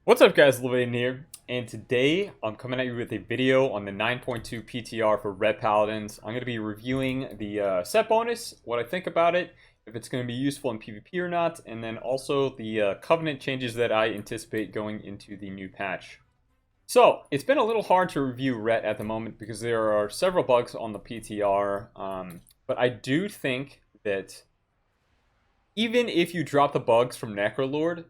What's up guys, Levain here, and today I'm coming at you with a video on the 9.2 PTR for Red Paladins. I'm going to be reviewing the set bonus, what I think about it, if it's going to be useful in PvP or not, and then also the Covenant changes that I anticipate going into the new patch. So, it's been a little hard to review Ret at the moment because there are several bugs on the PTR, but I do think that even if you drop the bugs from Necrolord,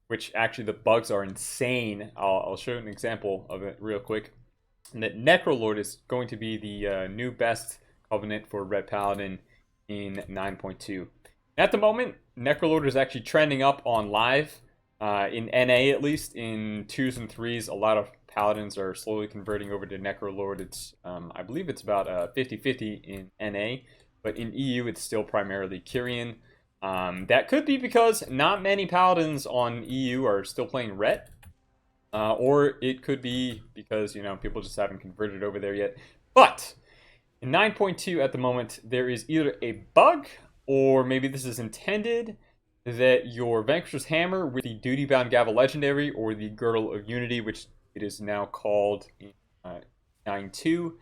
which actually the bugs are insane. I'll show you an example of it real quick. And that Necrolord is going to be the new best Covenant for Red Paladin in 9.2. At the moment, Necrolord is actually trending up on live. In NA at least, in 2s and 3s, a lot of Paladins are slowly converting over to Necrolord. It's, I believe it's about 50-50 in NA, but in EU it's still primarily Kyrian. That could be because not many Paladins on EU are still playing Ret. Or it could be because, people just haven't converted over there yet. But in 9.2 at the moment, there is either a bug, or maybe this is intended, that your Vanquisher's Hammer with the Duty Bound Gavel Legendary, or the Girdle of Unity, which it is now called in 9.2,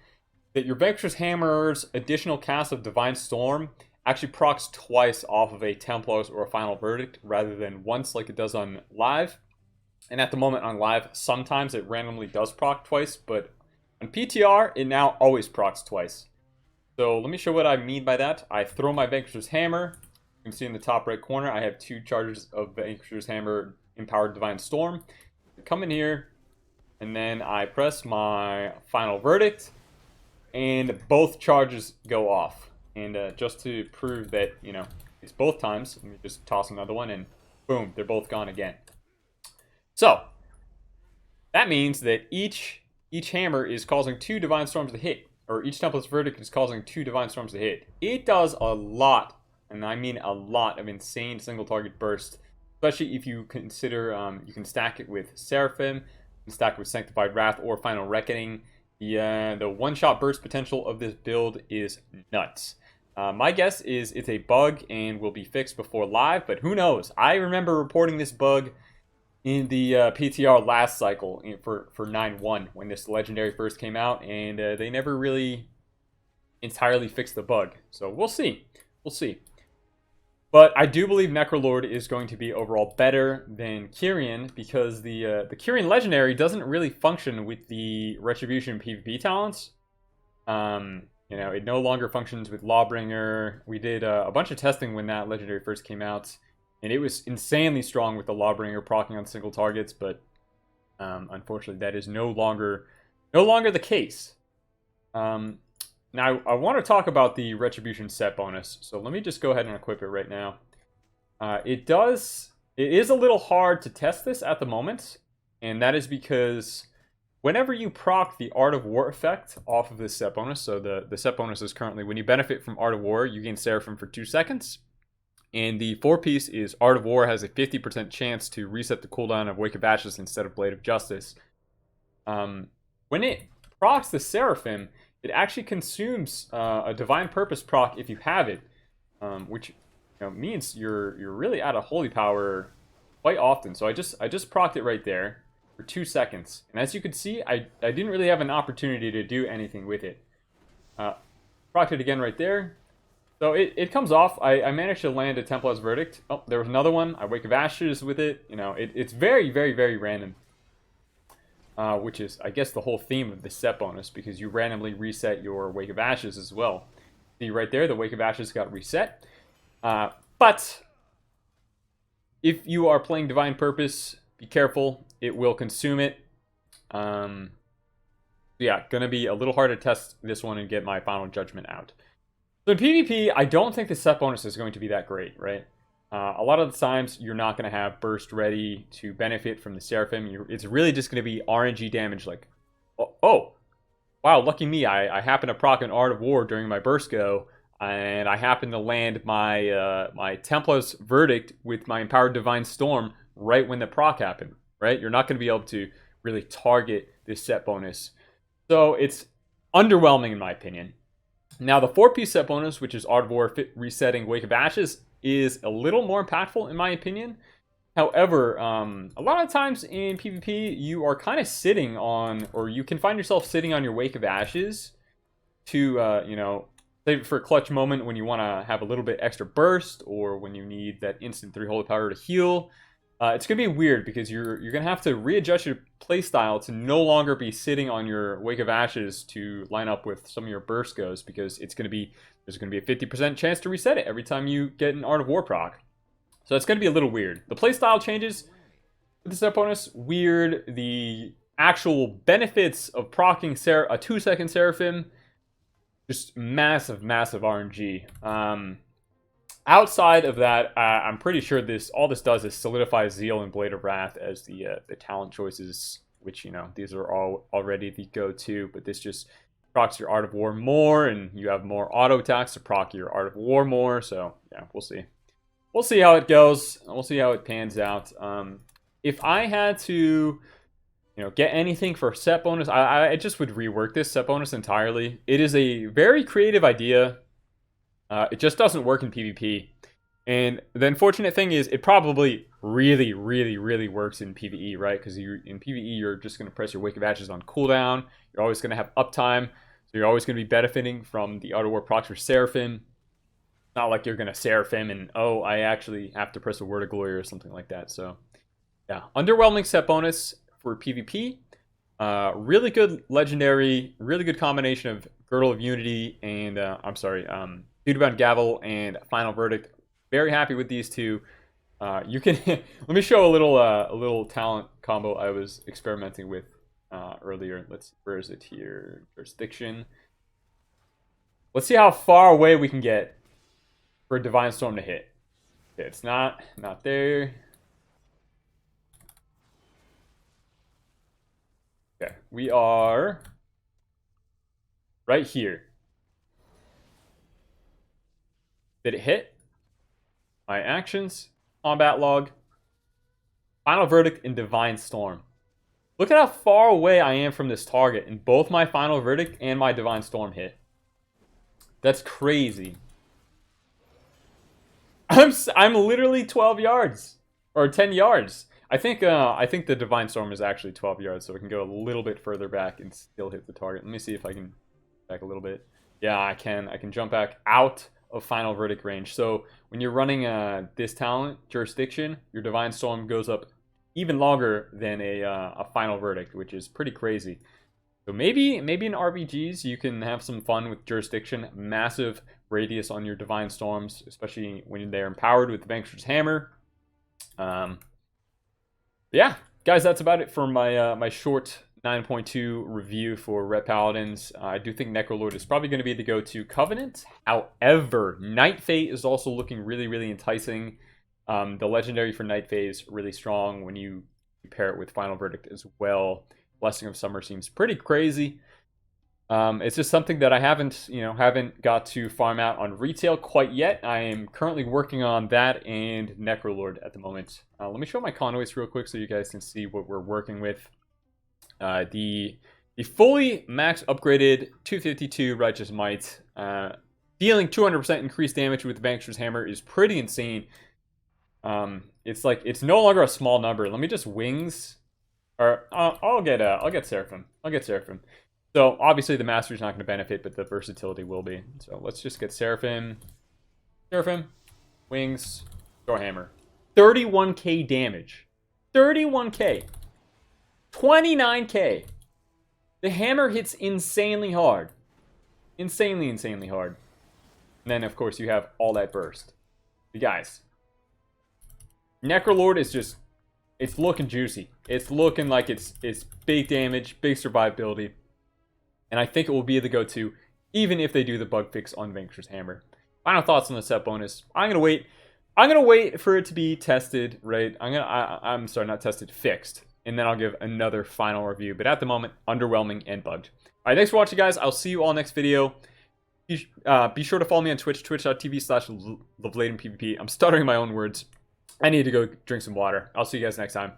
that your Vanquisher's Hammer's additional cast of Divine Storm actually procs twice off of a Templars or a Final Verdict rather than once like it does on live. And at the moment on live, sometimes it randomly does proc twice, but on PTR, it now always procs twice. So let me show what I mean by that. I throw my Vanquisher's Hammer. You can see in the top right corner, I have 2 charges of Vanquisher's Hammer Empowered Divine Storm. I come in here, and then I press my Final Verdict, and both charges go off. And just to prove that, it's both times, let me just toss another one, and boom, they're both gone again. So, that means that each hammer is causing 2 Divine Storms to hit, or each Templar's Verdict is causing 2 Divine Storms to hit. It does a lot, and I mean a lot, of insane single target burst, especially if you consider you can stack it with Seraphim, you can stack it with Sanctified Wrath or Final Reckoning. The one-shot burst potential of this build is nuts. My guess is it's a bug and will be fixed before live, but who knows? I remember reporting this bug in the PTR last cycle for 9.1 when this legendary first came out, and they never really entirely fixed the bug. So we'll see. We'll see. But I do believe Necrolord is going to be overall better than Kyrian because the Kyrian legendary doesn't really function with the Retribution PvP talents. It no longer functions with Lawbringer. We did a bunch of testing when that legendary first came out, and it was insanely strong with the Lawbringer proccing on single targets, but unfortunately that is no longer the case. Now, I want to talk about the Retribution set bonus, so let me just go ahead and equip it right now. It is a little hard to test this at the moment, and that is because whenever you proc the Art of War effect off of this set bonus, so the set bonus is currently, when you benefit from Art of War, you gain Seraphim for 2 seconds, and the 4-piece is Art of War has a 50% chance to reset the cooldown of Wake of Ashes instead of Blade of Justice. When it procs the Seraphim, it actually consumes a Divine Purpose proc if you have it, which means you're really out of Holy Power quite often. So I just procced it right there for 2 seconds, and as you can see, I didn't really have an opportunity to do anything with it. Procced it again right there. So it comes off. I managed to land a Templar's Verdict. Oh, there was another one. I Wake of Ashes with it. It's very, very, very random. Which is, I guess, the whole theme of the set bonus, because you randomly reset your Wake of Ashes as well. See right there, the Wake of Ashes got reset. But if you are playing Divine Purpose, be careful. It will consume it. Yeah, gonna be a little hard to test this one and get my final judgment out. So in PvP, I don't think the set bonus is going to be that great, right? A lot of the times, you're not going to have burst ready to benefit from the Seraphim. It's really just going to be RNG damage, like, oh, wow, lucky me, I happen to proc an Art of War during my burst go, and I happen to land my my Templar's Verdict with my Empowered Divine Storm right when the proc happened, right? You're not going to be able to really target this set bonus. So it's underwhelming in my opinion. Now, the 4-piece set bonus, which is Art of War resetting Wake of Ashes, is a little more impactful in my opinion, However, a lot of times in PvP, you are kind of sitting on, or you can find yourself sitting on your Wake of Ashes to, you know, save it for a clutch moment when you want to have a little bit extra burst, or when you need that instant 3 holy power to heal. It's going to be weird because you're going to have to readjust your playstyle to no longer be sitting on your Wake of Ashes to line up with some of your burst goes, because there's going to be a 50% chance to reset it every time you get an Art of War proc. So it's going to be a little weird. The playstyle changes with the set bonus, weird. The actual benefits of proccing a 2-second Seraphim, just massive, massive RNG. Outside of that, I'm pretty sure all this does is solidify Zeal and Blade of Wrath as the talent choices, which, you know, these are all already the go-to, but this just procs your Art of War more, and you have more auto attacks to proc your Art of War more. So yeah, we'll see. We'll see how it goes. We'll see how it pans out. If I had to, you know, get anything for set bonus, I just would rework this set bonus entirely. It is a very creative idea. It just doesn't work in PvP. And the unfortunate thing is, it probably really, really, really works in PvE, right? Because in PvE, you're just going to press your Wake of Ashes on cooldown. You're always going to have uptime. So you're always going to be benefiting from the Auto War procs for Seraphim. Not like you're going to Seraphim and, oh, I actually have to press a Word of Glory or something like that. So, yeah. Underwhelming set bonus for PvP. Really good legendary, really good combination of Girdle of Unity and, Duty-Bound Gavel and Final Verdict. Very happy with these two. You can, let me show a little talent combo I was experimenting with earlier. Where is it here? Jurisdiction. Let's see how far away we can get for Divine Storm to hit. Okay, it's not there. Okay, we are right here. Did it hit? My actions, combat log, Final Verdict, and Divine Storm. Look at how far away I am from this target, and both my Final Verdict and my Divine Storm hit. That's crazy. I'm literally 12 yards or 10 yards. I think the Divine Storm is actually 12 yards, so we can go a little bit further back and still hit the target. Let me see if I can back a little bit. Yeah, I can. I can jump back out of Final Verdict range. So when you're running this talent, Jurisdiction, your Divine Storm goes up even longer than a Final Verdict, which is pretty crazy. So maybe in RPGs you can have some fun with Jurisdiction. Massive radius on your Divine Storms, especially when they're empowered with the Vanquisher's Hammer. Yeah, guys, that's about it for my my short 9.2 review for Ret Paladins. I do think Necrolord is probably going to be the go-to Covenant. However, Night Fate is also looking really, really enticing. The legendary for Night Fate is really strong when you pair it with Final Verdict as well. Blessing of Summer seems pretty crazy. It's just something that I haven't got to farm out on retail quite yet. I am currently working on that and Necrolord at the moment. Let me show my convoys real quick so you guys can see what we're working with. The fully max upgraded 252 Righteous Might, dealing 200% increased damage with the Vanquisher's Hammer is pretty insane. It's no longer a small number. Let me just wings, or I'll get Seraphim. I'll get Seraphim. So obviously the Master's not going to benefit, but the versatility will be. So let's just get Seraphim, wings, Thor Hammer. 31k damage. 31k. 29k. The hammer hits insanely hard. Insanely, insanely hard. And then, of course, you have all that burst. You guys, Necrolord is just, it's looking juicy. It's looking like it's big damage, big survivability. And I think it will be the go-to, even if they do the bug fix on Vanquisher's Hammer. Final thoughts on the set bonus. I'm gonna wait for it to be tested, right? I'm sorry, not tested, fixed. And then I'll give another final review. But at the moment, underwhelming and bugged. All right, thanks for watching, guys. I'll see you all next video. Be sure to follow me on Twitch, twitch.tv/LoveLadenPvP. I'm stuttering my own words. I need to go drink some water. I'll see you guys next time.